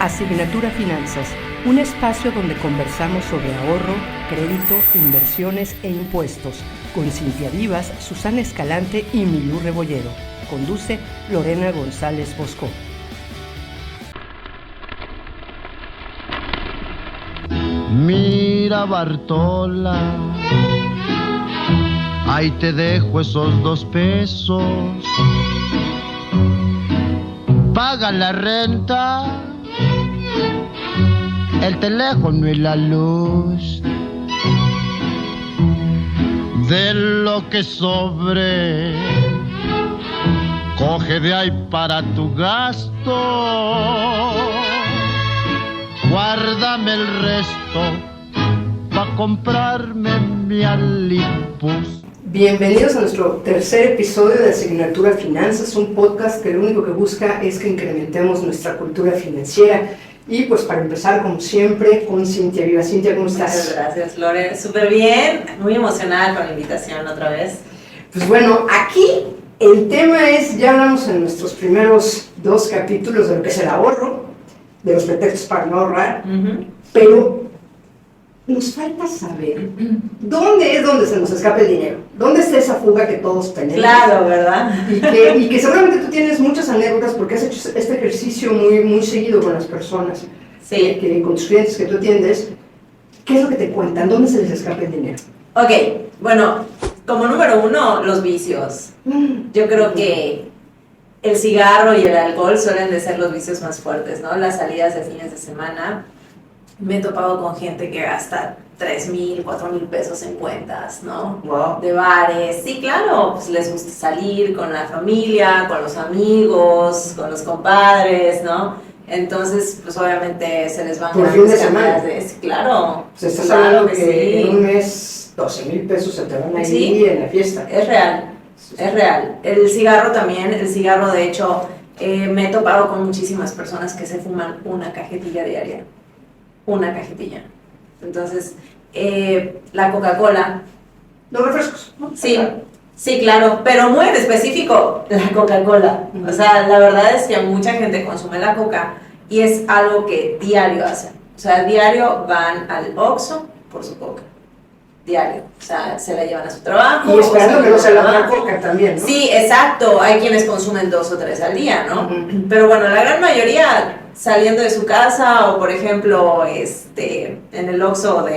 Asignatura Finanzas, un espacio donde conversamos sobre ahorro, crédito, inversiones e impuestos, con Cintia Vivas, Susana Escalante y Milú Rebollero. Conduce Lorena González Bosco. Mira, Bartola, ahí te dejo esos 2 pesos. Paga la renta, el teléfono y la luz. De lo que sobre, coge de ahí para tu gasto. Guárdame el resto pa' comprarme mi Alipus. Bienvenidos a nuestro tercer episodio de Asignatura Finanzas, un podcast que lo único que busca es que incrementemos nuestra cultura financiera. Y pues para empezar, como siempre, con Cintia Viva. Cintia, ¿cómo estás? Muchas gracias, Lore. Súper bien, muy emocionada con la invitación otra vez. Pues bueno, aquí el tema es, ya hablamos en nuestros primeros 2 capítulos de lo que es el ahorro, de los pretextos para no ahorrar, pero nos falta saber dónde es donde se nos escapa el dinero, dónde está esa fuga que todos tenemos. Claro, ¿verdad? Y que seguramente tú tienes muchas anécdotas porque has hecho este ejercicio muy seguido con las personas, Sí. Con tus clientes que tú atiendes. ¿Qué es lo que te cuentan? ¿Dónde se les escapa el dinero? Ok, bueno, como número 1, los vicios. Yo creo que el cigarro y el alcohol suelen de ser los vicios más fuertes, ¿no? Las salidas de fines de semana. Me he topado con gente que gasta 3,000, 4,000 pesos en cuentas, ¿no? Wow. De bares. Sí, claro, pues les gusta salir con la familia, con los amigos, con los compadres, ¿no? Entonces, pues obviamente se les van Por fin de semana. Sí, claro. Se estás Claro hablando que sí. en un mes 12,000 pesos se te van a ir Sí. en la fiesta. Es real, es real. El cigarro también, de hecho, me he topado con muchísimas personas que se fuman una cajetilla diaria. Una cajetilla. Entonces, la Coca-Cola. Los refrescos, ¿no? Sí, sí, claro, pero muy en específico la Coca-Cola. O sea, la verdad es que mucha gente consume la Coca y es algo que diario hacen. O sea, diario van al Oxxo por su Coca. Diario. O sea, se la llevan a su trabajo. Y esperando que no se la van. Coca también, ¿no? Sí, exacto. Hay quienes consumen 2 o 3 al día, ¿no? Pero bueno, la gran mayoría saliendo de su casa o, por ejemplo, en el Oxxo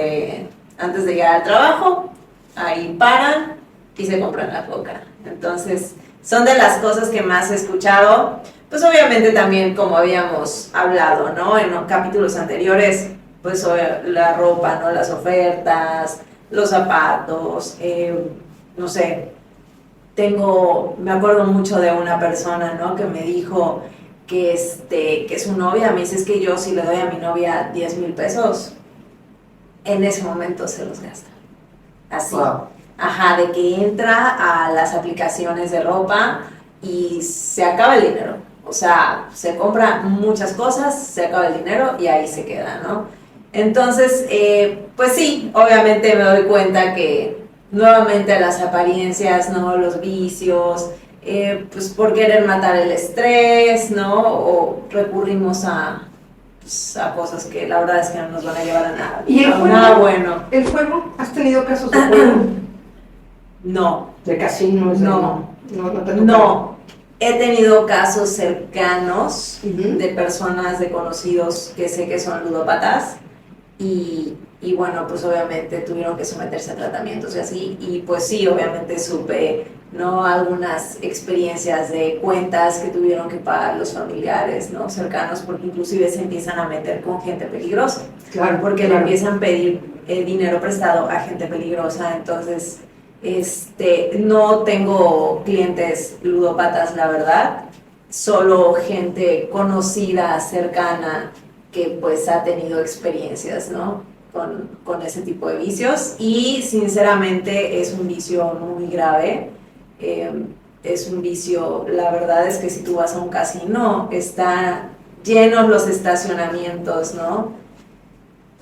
antes de llegar al trabajo, ahí paran y se compran la Coca. Entonces, son de las cosas que más he escuchado. Pues obviamente también, como habíamos hablado, ¿no? En capítulos anteriores, pues la ropa, ¿no? Las ofertas, los zapatos, no sé. Me acuerdo mucho de una persona, ¿no? Que me dijo que su novia, me dice, es que yo si le doy a mi novia 10,000 pesos, en ese momento se los gasta. Así. Wow. Ajá, de que entra a las aplicaciones de ropa y se acaba el dinero. O sea, se compra muchas cosas, se acaba el dinero y ahí se queda, ¿no? Entonces, pues sí, obviamente me doy cuenta que nuevamente las apariencias, ¿no? Los vicios, pues por querer matar el estrés, ¿no? O recurrimos a cosas que la verdad es que no nos van a llevar a nada. ¿Y el juego? Nada bueno. ¿El juego? ¿Has tenido casos de juego? No. ¿De casinos? No. No te tocó. No. He tenido casos cercanos Ujú. de personas, de conocidos que sé que son ludópatas y bueno, pues obviamente tuvieron que someterse a tratamientos y así, y pues sí, obviamente supe, ¿no? Algunas experiencias de cuentas que tuvieron que pagar los familiares, ¿no? Cercanos, porque inclusive se empiezan a meter con gente peligrosa, Claro, porque claro. le empiezan a pedir dinero prestado a gente peligrosa. Entonces, no tengo clientes ludópatas, la verdad, solo gente conocida, cercana, que pues ha tenido experiencias, ¿no? Con ese tipo de vicios, y sinceramente es un vicio muy grave. Es un vicio, la verdad es que si tú vas a un casino, están llenos los estacionamientos, ¿no?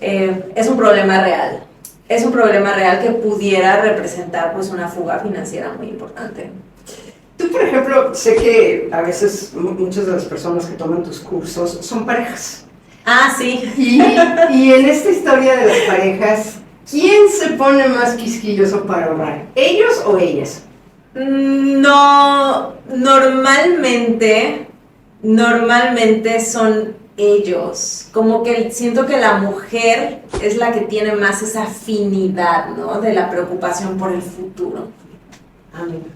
Es un problema real. Es un problema real que pudiera representar pues una fuga financiera muy importante. Tú, por ejemplo, sé que a veces muchas de las personas que toman tus cursos son parejas. Ah, sí. Y en esta historia de las parejas, ¿quién se pone más quisquilloso para ahorrar? ¿Ellos o ellas? No, normalmente son ellos. Como que siento que la mujer es la que tiene más esa afinidad, ¿no? De la preocupación por el futuro.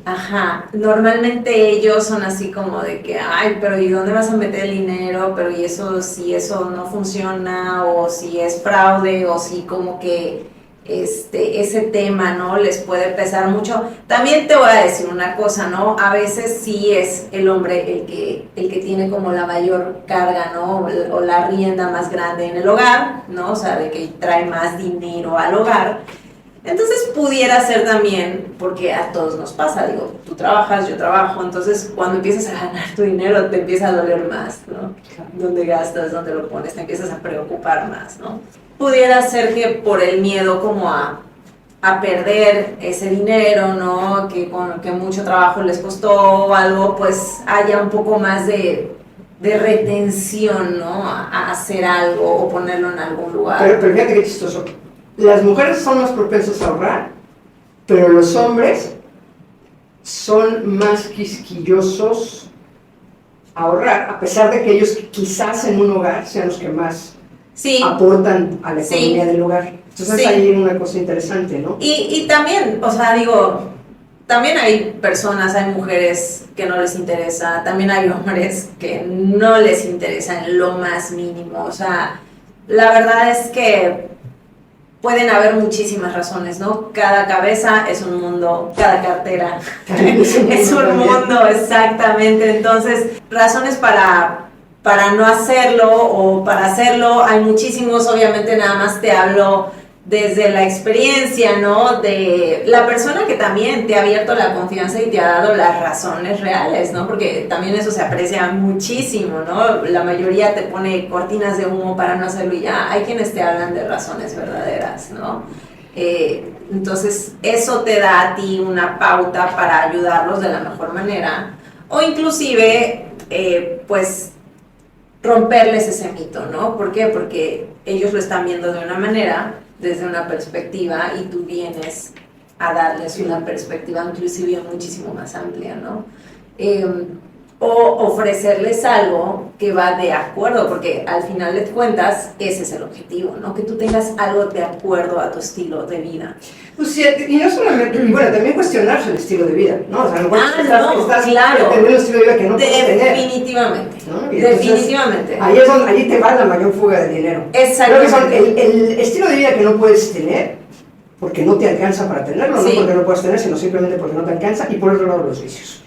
Ajá, normalmente ellos son así como de que, ay, pero ¿y dónde vas a meter el dinero? Pero ¿y eso, si eso no funciona? O si es fraude, o si como que ese tema, ¿no? Les puede pesar mucho. También te voy a decir una cosa, ¿no? A veces sí es el hombre el que tiene como la mayor carga, ¿no? O la rienda más grande en el hogar, ¿no? O sea, de que trae más dinero al hogar. Entonces pudiera ser también, porque a todos nos pasa, digo, tú trabajas, yo trabajo, entonces cuando empiezas a ganar tu dinero te empieza a doler más, ¿no? ¿Dónde gastas? ¿Dónde lo pones? Te empiezas a preocupar más, ¿no? Pudiera ser que por el miedo como a perder ese dinero, ¿no? Que mucho trabajo les costó o algo, pues haya un poco más de retención, ¿no? A hacer algo o ponerlo en algún lugar. Pero fíjate qué chistoso. Las mujeres son más propensas a ahorrar, pero los hombres son más quisquillosos a ahorrar, a pesar de que ellos quizás en un hogar sean los que más aportan a la economía del hogar. Entonces hay una cosa interesante, ¿no? Y también, o sea, digo, también hay personas, hay mujeres que no les interesa, también hay hombres que no les interesa en lo más mínimo. O sea, la verdad es que pueden haber muchísimas razones, ¿no? Cada cabeza es un mundo, cada cartera es un mundo, exactamente. Entonces, razones para no hacerlo o para hacerlo, hay muchísimos. Obviamente nada más te hablo desde la experiencia, ¿no? De la persona que también te ha abierto la confianza y te ha dado las razones reales, ¿no? Porque también eso se aprecia muchísimo, ¿no? La mayoría te pone cortinas de humo para no hacerlo y ya. Hay quienes te hablan de razones verdaderas, ¿no? Entonces, eso te da a ti una pauta para ayudarlos de la mejor manera. O inclusive, pues, romperles ese mito, ¿no? ¿Por qué? Porque ellos lo están viendo de una manera, desde una perspectiva, y tú vienes a darles una perspectiva inclusive muchísimo más amplia, ¿no? O ofrecerles algo que va de acuerdo, porque al final de cuentas ese es el objetivo, ¿no? Que tú tengas algo de acuerdo a tu estilo de vida. Pues sí, y no solamente, bueno, también cuestionarse el estilo de vida, ¿no? O sea, no estás claro, teniendo un estilo de vida que no puedes tener. Definitivamente, ¿no? Definitivamente. Ahí es donde, ahí te va la mayor fuga de dinero. Exactamente. Creo que son el estilo de vida que no puedes tener, porque no te alcanza para tenerlo, no porque no puedes tener, sino simplemente porque no te alcanza, y por otro lado los vicios.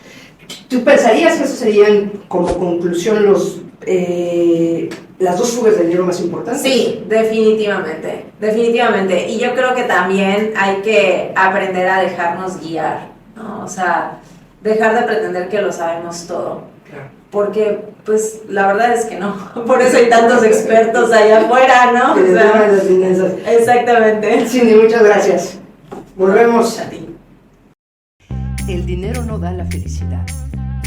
¿Tú pensarías que esos serían, como conclusión, las dos fugas de dinero más importantes? Sí, definitivamente, definitivamente. Y yo creo que también hay que aprender a dejarnos guiar, ¿no? O sea, dejar de pretender que lo sabemos todo. Claro. Porque, pues, la verdad es que no. Por eso hay tantos expertos allá afuera, ¿no? Que las finanzas. Exactamente. Cindy, muchas gracias. Volvemos a ti. El dinero no da la felicidad,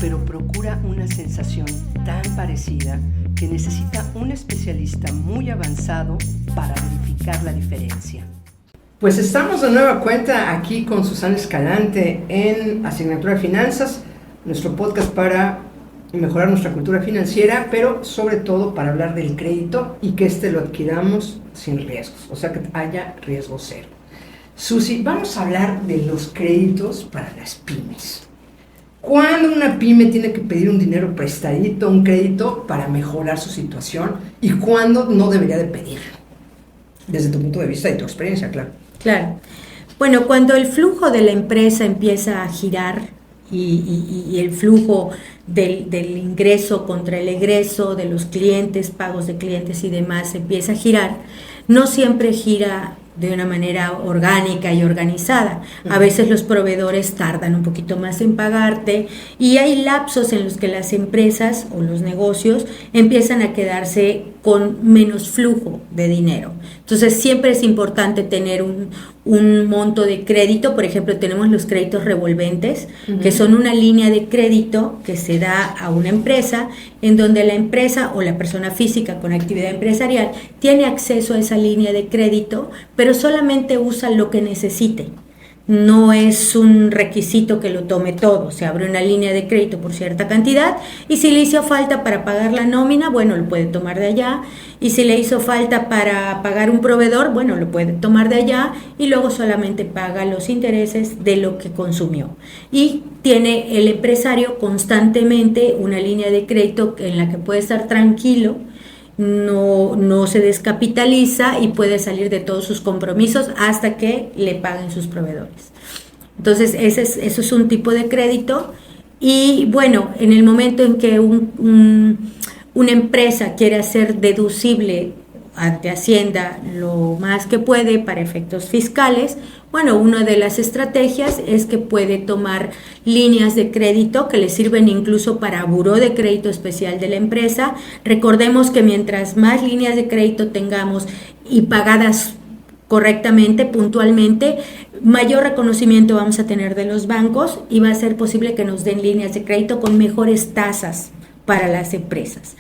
pero procura una sensación tan parecida que necesita un especialista muy avanzado para verificar la diferencia. Pues estamos de nueva cuenta aquí con Susana Escalante en Asignatura de Finanzas, nuestro podcast para mejorar nuestra cultura financiera, pero sobre todo para hablar del crédito y que lo adquiramos sin riesgos, o sea que haya riesgo cero. Susi, vamos a hablar de los créditos para las pymes. ¿Cuándo una pyme tiene que pedir un dinero prestadito, un crédito para mejorar su situación? ¿Y cuándo no debería de pedirlo? Desde tu punto de vista y tu experiencia, claro. Claro. Bueno, cuando el flujo de la empresa empieza a girar y el flujo del ingreso contra el egreso de los clientes, pagos de clientes y demás empieza a girar, no siempre gira de una manera orgánica y organizada. A veces los proveedores tardan un poquito más en pagarte y hay lapsos en los que las empresas o los negocios empiezan a quedarse con menos flujo de dinero. Entonces siempre es importante tener un monto de crédito. Por ejemplo, tenemos los créditos revolventes, que son una línea de crédito que se da a una empresa, en donde la empresa o la persona física con actividad empresarial tiene acceso a esa línea de crédito, pero solamente usa lo que necesite. No es un requisito que lo tome todo. Se abre una línea de crédito por cierta cantidad y si le hizo falta para pagar la nómina, bueno, lo puede tomar de allá, y si le hizo falta para pagar un proveedor, bueno, lo puede tomar de allá y luego solamente paga los intereses de lo que consumió. Y tiene el empresario constantemente una línea de crédito en la que puede estar tranquilo, no se descapitaliza y puede salir de todos sus compromisos hasta que le paguen sus proveedores. Entonces eso es un tipo de crédito. Y bueno, en el momento en que una empresa quiere hacer deducible ante Hacienda lo más que puede para efectos fiscales, bueno, una de las estrategias es que puede tomar líneas de crédito que le sirven incluso para buró de crédito especial de la empresa. Recordemos que mientras más líneas de crédito tengamos y pagadas correctamente, puntualmente, mayor reconocimiento vamos a tener de los bancos y va a ser posible que nos den líneas de crédito con mejores tasas para las empresas.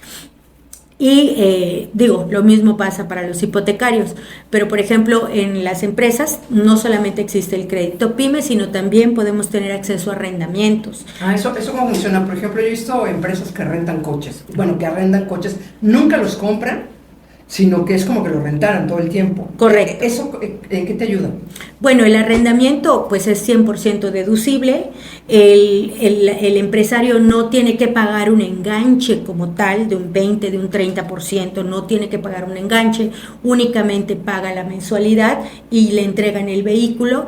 Y lo mismo pasa para los hipotecarios, pero por ejemplo en las empresas no solamente existe el crédito PYME, sino también podemos tener acceso a arrendamientos. ¿Eso cómo funciona? Por ejemplo, yo he visto empresas que rentan coches, que arrendan coches, nunca los compran, sino que es como que lo rentaran todo el tiempo. Correcto. ¿Eso en qué te ayuda? Bueno, el arrendamiento pues es 100% deducible. El empresario no tiene que pagar un enganche como tal de un 20, de un 30%, no tiene que pagar un enganche, únicamente paga la mensualidad y le entregan el vehículo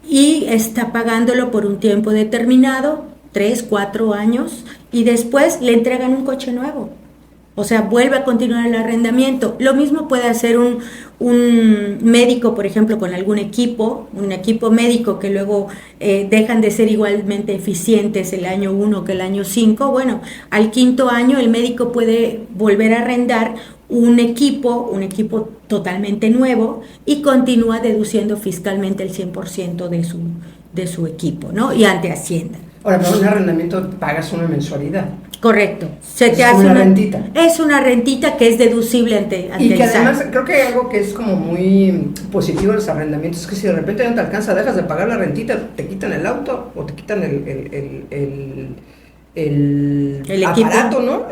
y está pagándolo por un tiempo determinado, 3, 4 años, y después le entregan un coche nuevo. O sea, vuelve a continuar el arrendamiento. Lo mismo puede hacer un médico, por ejemplo, con algún equipo, un equipo médico que luego dejan de ser igualmente eficientes el año 1 que el año 5. Bueno, al 5.º año el médico puede volver a arrendar un equipo totalmente nuevo y continúa deduciendo fiscalmente el 100% de su equipo, ¿no? Y ante Hacienda. Ahora, para un arrendamiento pagas una mensualidad. Correcto. Es una rentita. Es una rentita que es deducible ante y que el SAT. además creo que algo que es como muy positivo de los arrendamientos es que si de repente no te alcanza, dejas de pagar la rentita, te quitan el auto o te quitan el aparato, ¿no?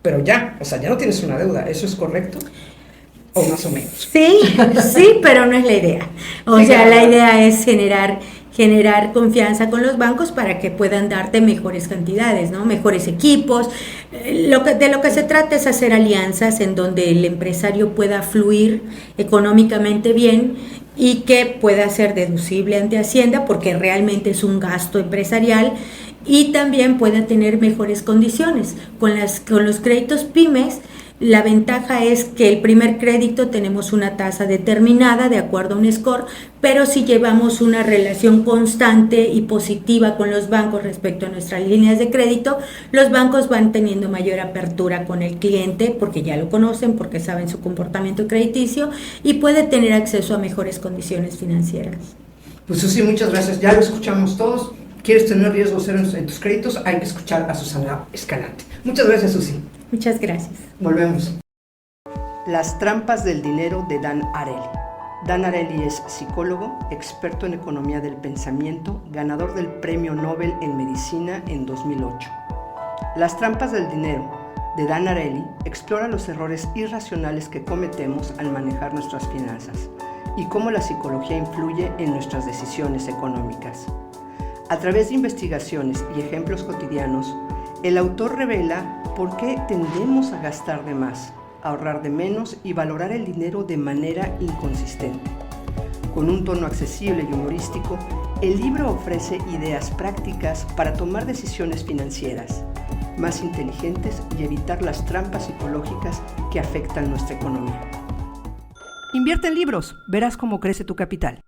Pero ya no tienes una deuda. ¿Eso es correcto? O más o menos. Sí, pero no es la idea. La idea es generar confianza con los bancos para que puedan darte mejores cantidades, ¿no? Mejores equipos. De lo que se trata es hacer alianzas en donde el empresario pueda fluir económicamente bien y que pueda ser deducible ante Hacienda porque realmente es un gasto empresarial y también pueda tener mejores condiciones. Con los créditos pymes, la ventaja es que el primer crédito tenemos una tasa determinada de acuerdo a un score, pero si llevamos una relación constante y positiva con los bancos respecto a nuestras líneas de crédito, los bancos van teniendo mayor apertura con el cliente porque ya lo conocen, porque saben su comportamiento crediticio y puede tener acceso a mejores condiciones financieras. Pues Susi, muchas gracias. Ya lo escuchamos todos. ¿Quieres tener riesgo cero en tus créditos? Hay que escuchar a Susana Escalante. Muchas gracias, Susi. Muchas gracias. Volvemos. Las trampas del dinero de Dan Ariely. Dan Ariely es psicólogo, experto en economía del pensamiento, ganador del Premio Nobel en Medicina en 2008. Las trampas del dinero de Dan Ariely explora los errores irracionales que cometemos al manejar nuestras finanzas y cómo la psicología influye en nuestras decisiones económicas. A través de investigaciones y ejemplos cotidianos, el autor revela por qué tendemos a gastar de más, ahorrar de menos y valorar el dinero de manera inconsistente. Con un tono accesible y humorístico, el libro ofrece ideas prácticas para tomar decisiones financieras más inteligentes y evitar las trampas psicológicas que afectan nuestra economía. Invierte en libros, verás cómo crece tu capital.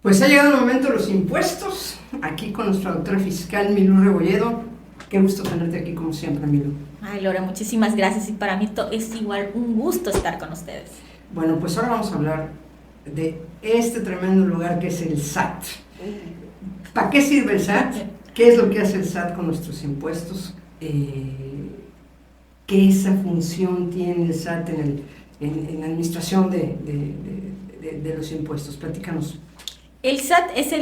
Pues ha llegado el momento de los impuestos, aquí con nuestra doctora fiscal Milú Rebolledo. Qué gusto tenerte aquí como siempre, Milo. Ay, Laura, muchísimas gracias y para mí es igual un gusto estar con ustedes. Bueno, pues ahora vamos a hablar de este tremendo lugar que es el SAT. ¿Para qué sirve el SAT? ¿Qué es lo que hace el SAT con nuestros impuestos? ¿Qué esa función tiene el SAT en la administración de los impuestos? Platícanos. El SAT es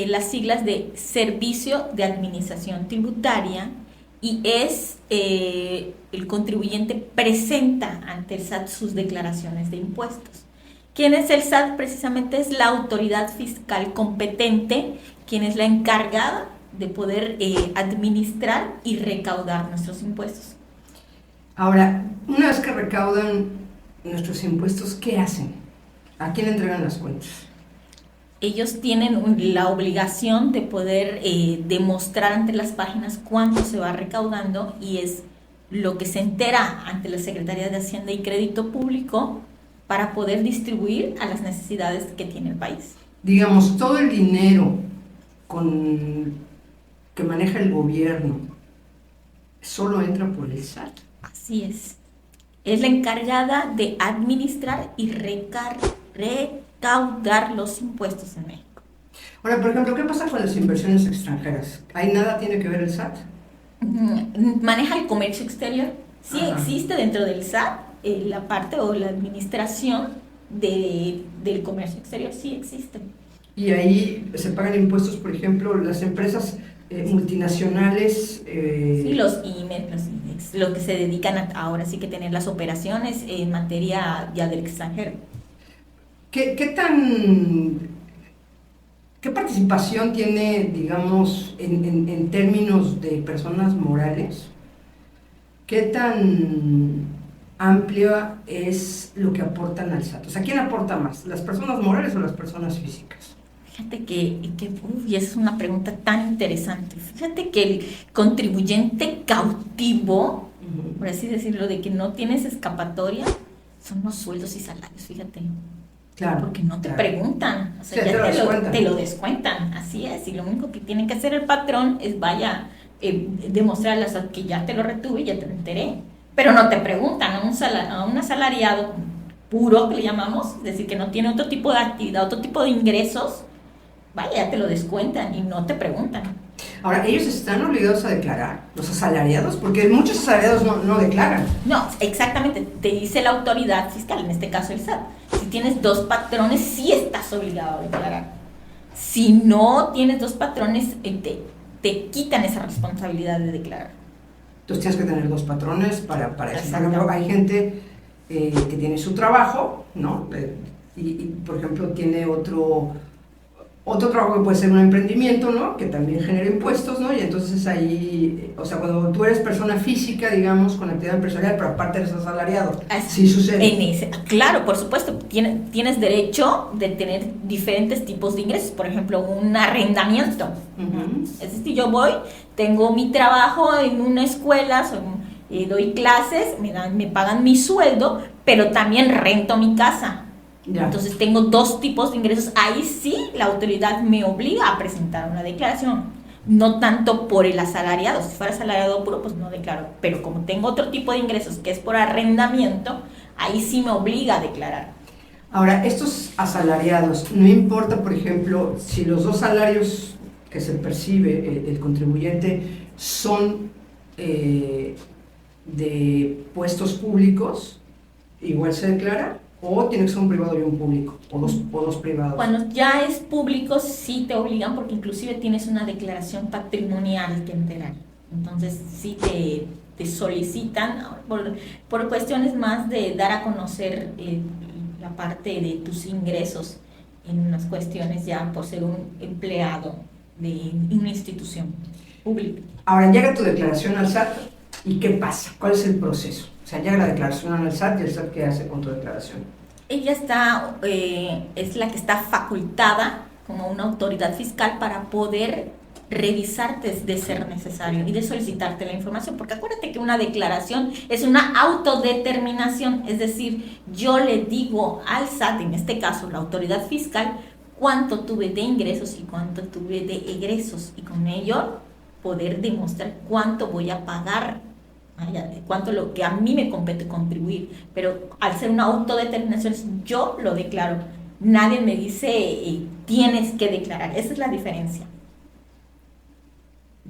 las siglas de Servicio de Administración Tributaria y es el contribuyente presenta ante el SAT sus declaraciones de impuestos. ¿Quién es el SAT? Precisamente es la autoridad fiscal competente, quien es la encargada de poder administrar y recaudar nuestros impuestos. Ahora, una vez que recaudan nuestros impuestos, ¿qué hacen? ¿A quién entregan las cuentas? Ellos tienen la obligación de poder demostrar ante las páginas cuánto se va recaudando y es lo que se entera ante la Secretaría de Hacienda y Crédito Público para poder distribuir a las necesidades que tiene el país. Digamos, todo el dinero que maneja el gobierno solo entra por el SAT. Así es. Es la encargada de administrar y recaudar los impuestos en México. Ahora, por ejemplo, ¿qué pasa con las inversiones extranjeras? ¿Ahí nada tiene que ver el SAT? ¿Maneja el comercio exterior? Sí. Ajá. Existe dentro del SAT la parte o la administración del comercio exterior, sí existe. Y ahí se pagan impuestos, por ejemplo, las empresas multinacionales. Sí, los IMEX, lo que se dedican ahora sí que tener las operaciones en materia ya del extranjero. ¿Qué participación tiene, digamos, en términos de personas morales? ¿Qué tan amplia es lo que aportan al SAT? O sea, ¿quién aporta más? ¿Las personas morales o las personas físicas? Fíjate que es una pregunta tan interesante. Fíjate que el contribuyente cautivo, por así decirlo, de que no tienes escapatoria, son los sueldos y salarios, fíjate. Claro. Porque no te preguntan, o sea, ya te lo descuentan, así es. Y lo único que tiene que hacer el patrón es demostrar al SAT que ya te lo retuve y ya te lo enteré. Pero no te preguntan a un asalariado puro, que le llamamos, es decir, que no tiene otro tipo de actividad, otro tipo de ingresos, ya te lo descuentan y no te preguntan. Ahora, ¿ellos están obligados a declarar, los asalariados? Porque muchos asalariados no declaran. No, exactamente, te dice la autoridad fiscal, en este caso el SAT. Si tienes 2 patrones, sí estás obligado a declarar. Si no tienes 2 patrones, te quitan esa responsabilidad de declarar. Entonces tienes que tener 2 patrones para eso. Por ejemplo, hay gente que tiene su trabajo, ¿no? Y por ejemplo, tiene otro trabajo que puede ser un emprendimiento, ¿no? Que también genera impuestos, ¿no? Y entonces ahí, o sea, cuando tú eres persona física, digamos, con actividad empresarial, pero aparte eres asalariado, sí sucede. Claro, por supuesto, tienes derecho de tener diferentes tipos de ingresos, por ejemplo, un arrendamiento. Uh-huh. Es decir, yo tengo mi trabajo en una escuela, doy clases, me pagan mi sueldo, pero también rento mi casa. Ya. Entonces tengo 2 tipos de ingresos. Ahí sí la autoridad me obliga a presentar una declaración, no tanto por el asalariado. Si fuera asalariado puro, pues no declaro, pero como tengo otro tipo de ingresos que es por arrendamiento, ahí sí me obliga a declarar. Ahora, estos asalariados, no importa, por ejemplo, si los 2 salarios que se percibe el contribuyente son de puestos públicos, igual se declara. ¿O tiene que ser un privado y un público? ¿O dos privados? Cuando ya es público sí te obligan porque inclusive tienes una declaración patrimonial que enterar. Entonces sí te solicitan por cuestiones más de dar a conocer la parte de tus ingresos en unas cuestiones ya por ser un empleado de una institución pública. Ahora llega tu declaración al SAT y ¿qué pasa? ¿Cuál es el proceso? O sea, llega la declaración al SAT y el SAT ¿qué hace con tu declaración? Ella es la que está facultada como una autoridad fiscal para poder revisarte de ser necesario y de solicitarte la información, porque acuérdate que una declaración es una autodeterminación, es decir, yo le digo al SAT, en este caso la autoridad fiscal, cuánto tuve de ingresos y cuánto tuve de egresos, y con ello poder demostrar cuánto voy a pagar, cuánto lo que a mí me compete contribuir. Pero al ser una autodeterminación, yo lo declaro. Nadie me dice tienes que declarar. Esa es la diferencia.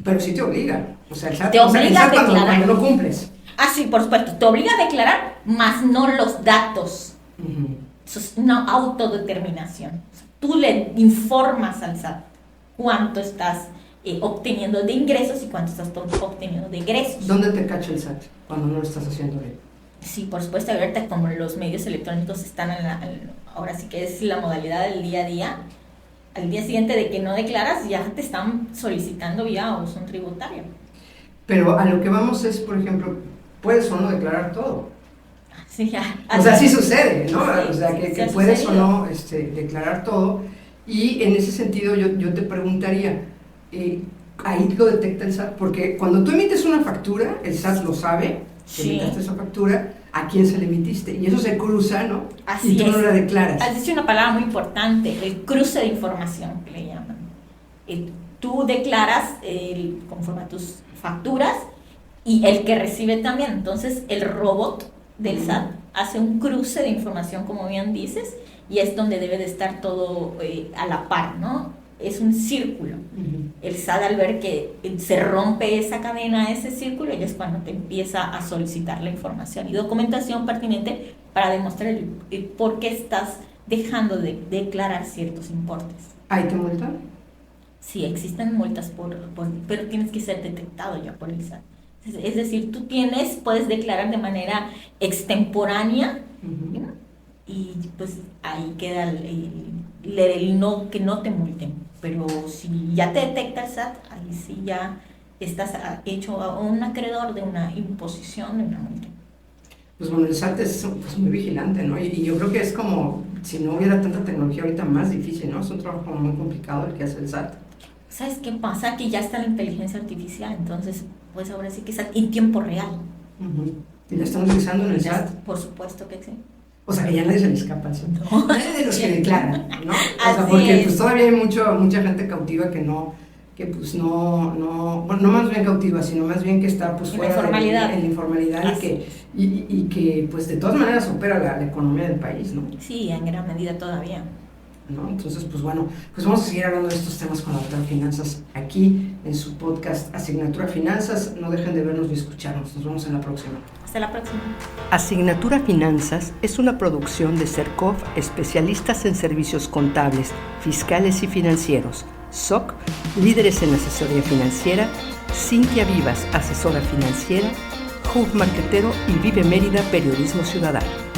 Pero sí te obliga. O sea, el SAT, te obliga a declarar. Cuando no cumples. Ah, sí, por supuesto. Te obliga a declarar, más no los datos. Eso es una autodeterminación. Tú le informas al SAT cuánto estás obteniendo de ingresos y cuánto estás obteniendo de egresos. ¿Dónde te cacha el SAT cuando no lo estás haciendo bien? Sí, por supuesto, ahorita como los medios electrónicos están ahora sí que es la modalidad del día a día, al día siguiente de que no declaras ya te están solicitando vía buzón tributario. Pero a lo que vamos es, por ejemplo, puedes o no declarar todo. Sí, ya. O sea, sí sucede, ¿no? Sí, o sea, que puedes o no declarar todo. Y en ese sentido yo te preguntaría, ahí lo detecta el SAT, porque cuando tú emites una factura, el SAT lo sabe, que emitiste esa factura, a quién se le emitiste, y eso se cruza, ¿no? Así y tú es. no la declaras. Has dicho una palabra muy importante, el cruce de información, que le llaman. Tú declaras conforme a tus facturas y el que recibe también. Entonces, el robot del SAT hace un cruce de información, como bien dices, y es donde debe de estar todo a la par, ¿no? Es un círculo. El SAT, al ver que se rompe esa cadena, ese círculo, ya es cuando te empieza a solicitar la información y documentación pertinente para demostrar el por qué estás dejando de declarar ciertos importes. ¿Ahí te multan? Sí, existen multas, pero tienes que ser detectado ya por el SAT. Es decir, tú puedes declarar de manera extemporánea, ¿no? Y pues ahí queda el no, que no te multen. Pero si ya te detecta el SAT, ahí sí ya estás hecho un acreedor de una imposición de una multa. Pues bueno, el SAT es pues, muy vigilante, ¿no? Y yo creo que es como, si no hubiera tanta tecnología ahorita, más difícil, ¿no? Es un trabajo muy complicado el que hace el SAT. ¿Sabes qué pasa? Que ya está la inteligencia artificial, entonces, pues ahora sí que está en tiempo real. ¿Y la están utilizando en el SAT? Por supuesto que sí. O sea, que ya nadie se le escapa al SAT. No. Nadie de los que declaran, ¿no? O sea, Así porque es. pues todavía hay mucha gente cautiva que no, bueno, no más bien cautiva, sino más bien que está pues En fuera la informalidad. en la informalidad y que pues de todas maneras opera la economía del país, ¿no? Sí, en gran medida todavía. ¿No? Entonces, pues bueno, pues vamos a seguir hablando de estos temas con la doctora Finanzas aquí en su podcast Asignatura Finanzas. No dejen de vernos y escucharnos. Nos vemos en la próxima. Hasta la próxima. Asignatura Finanzas es una producción de CERCOF, especialistas en servicios contables, fiscales y financieros. SOC, líderes en asesoría financiera. Cintia Vivas, asesora financiera. Hub Marquetero y Vive Mérida, periodismo ciudadano.